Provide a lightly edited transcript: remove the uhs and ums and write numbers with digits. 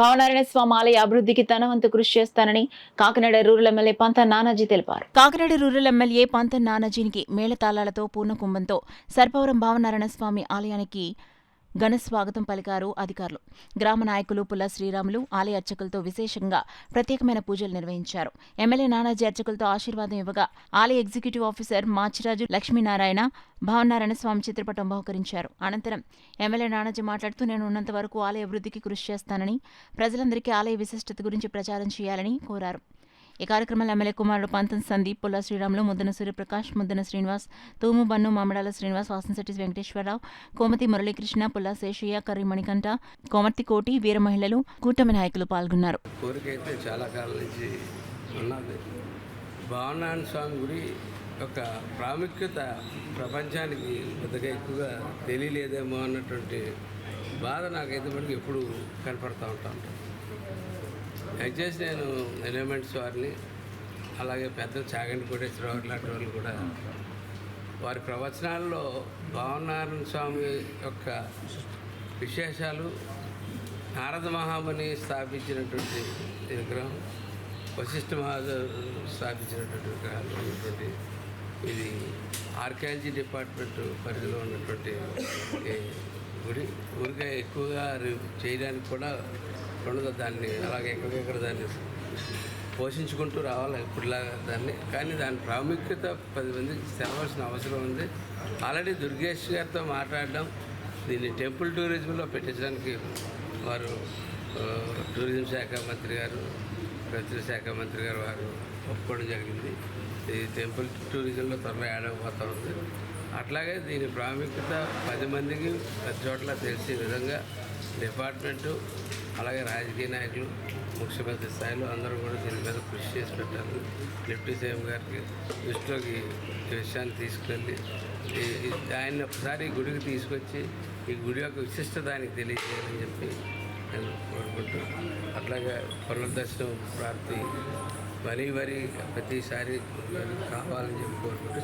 భావనారాయణ స్వామి ఆలయ అభివృద్ధికి తన వంతు కృషి చేస్తానని కాకినాడ రూరల్ ఎమ్మెల్యే పంత నానాజీ తెలిపారు. కాకినాడ రూరల్ ఎమ్మెల్యే పంత నానాజీనికి మేళతాళాలతో పూర్ణకుంభంతో సర్పవరం భావనారాయణ స్వామి ఆలయానికి ఘన స్వాగతం పలికారు అధికారులు. గ్రామ నాయకులు పుల్ల శ్రీరాములు ఆలయ అర్చకులతో విశేషంగా ప్రత్యేకమైన పూజలు నిర్వహించారు. ఎమ్మెల్యే నానాజీ అర్చకులతో ఆశీర్వాదం ఇవ్వగా ఆలయ ఎగ్జిక్యూటివ్ ఆఫీసర్ మాచిరాజు లక్ష్మీనారాయణ భావనారాయణ స్వామి చిత్రపటం బహుకరించారు. అనంతరం ఎమ్మెల్యే నానాజీ మాట్లాడుతూ నేను ఉన్నంత వరకు ఆలయ అభివృద్ధికి కృషి చేస్తానని, ప్రజలందరికీ ఆలయ విశిష్టత గురించి ప్రచారం చేయాలని కోరారు. ఈ కార్యక్రమంలో ఎమ్మెల్యే కుమారుడు పంతం సందీప్, పుల్ల శ్రీరాములు, ముద్దన సూర్యప్రకాష్, ముద్దన శ్రీనివాస్, తూము బన్ను, మామిడాల శ్రీనివాస్, వాసంశెట్టి వెంకటేశ్వరరావు, కోమతి మురళీకృష్ణ, పుల్ల శేషయ్య, కర్రి మణికంఠ, కోమర్తి కోటి, వీర మహిళలు, కూటమి నాయకులు పాల్గొన్నారు. కోరికైతే చాలా కాలం నుంచి ఉన్నది. భావనారాయణ స్వామి గుడి యొక్క ప్రాముఖ్యత ప్రపంచానికి పెద్దగా ఎక్కువగా తెలియలేదేమో అన్నటువంటి బాధ నాకైతే మనకి ఎప్పుడు కనపడుతూ ఉంటాను. దయచేసి నేను ఎలిమెంట్స్ వారిని, అలాగే పెద్ద చాగంటి కోటేశ్వరరావు లాంటి వాళ్ళు కూడా వారి ప్రవచనాల్లో భావనారాయణ స్వామి యొక్క విశేషాలు, నారద మహాముని స్థాపించినటువంటి విగ్రహం, వశిష్ఠ మహాదేవ్ స్థాపించినటువంటి విగ్రహాలు ఉన్నటువంటి ఇది ఆర్కియాలజీ డిపార్ట్మెంట్ పరిధిలో ఉన్నటువంటి గుడి. ఊరికే ఎక్కువగా చేయడానికి కూడా ఉండదు. దాన్ని అలాగే ఎక్కడికెక్కడ దాన్ని పోషించుకుంటూ రావాలి ఇప్పుడులాగా దాన్ని. కానీ దాని ప్రాముఖ్యత 10 మందికి తెలవాల్సిన అవసరం ఉంది. ఆల్రెడీ దుర్గేష్ గారితో మాట్లాడడం, దీన్ని టెంపుల్ టూరిజంలో పెట్టించడానికి వారు టూరిజం శాఖ మంత్రి గారు, ప్రతి శాఖ మంత్రి గారు వారు ఒప్పుకోవడం జరిగింది. ఈ టెంపుల్ టూరిజంలో త్వరలో యాడ్ అయిపోతూ ఉంది. అట్లాగే దీని ప్రాముఖ్యత 10 మందికి 10 చోట్ల తెలిసే విధంగా డిపార్ట్మెంటు, అలాగే రాజకీయ నాయకులు, ముఖ్యమంత్రి స్థాయిలో అందరూ కూడా దీని మీద కృషి చేసి పెట్టారు. డిప్యూటీ సీఎం గారికి దృష్టిలోకి ఈ విషయాన్ని తీసుకెళ్ళి ఆయన్ని ఒకసారి గుడికి తీసుకొచ్చి ఈ గుడి యొక్క విశిష్టత ఆయనకి తెలియజేయాలని చెప్పి నేను కోరుకుంటూ, అట్లాగే పునర్దర్శనం ప్రాప్తి మరీ ప్రతిసారి కావాలని చెప్పి కోరుకుంటూ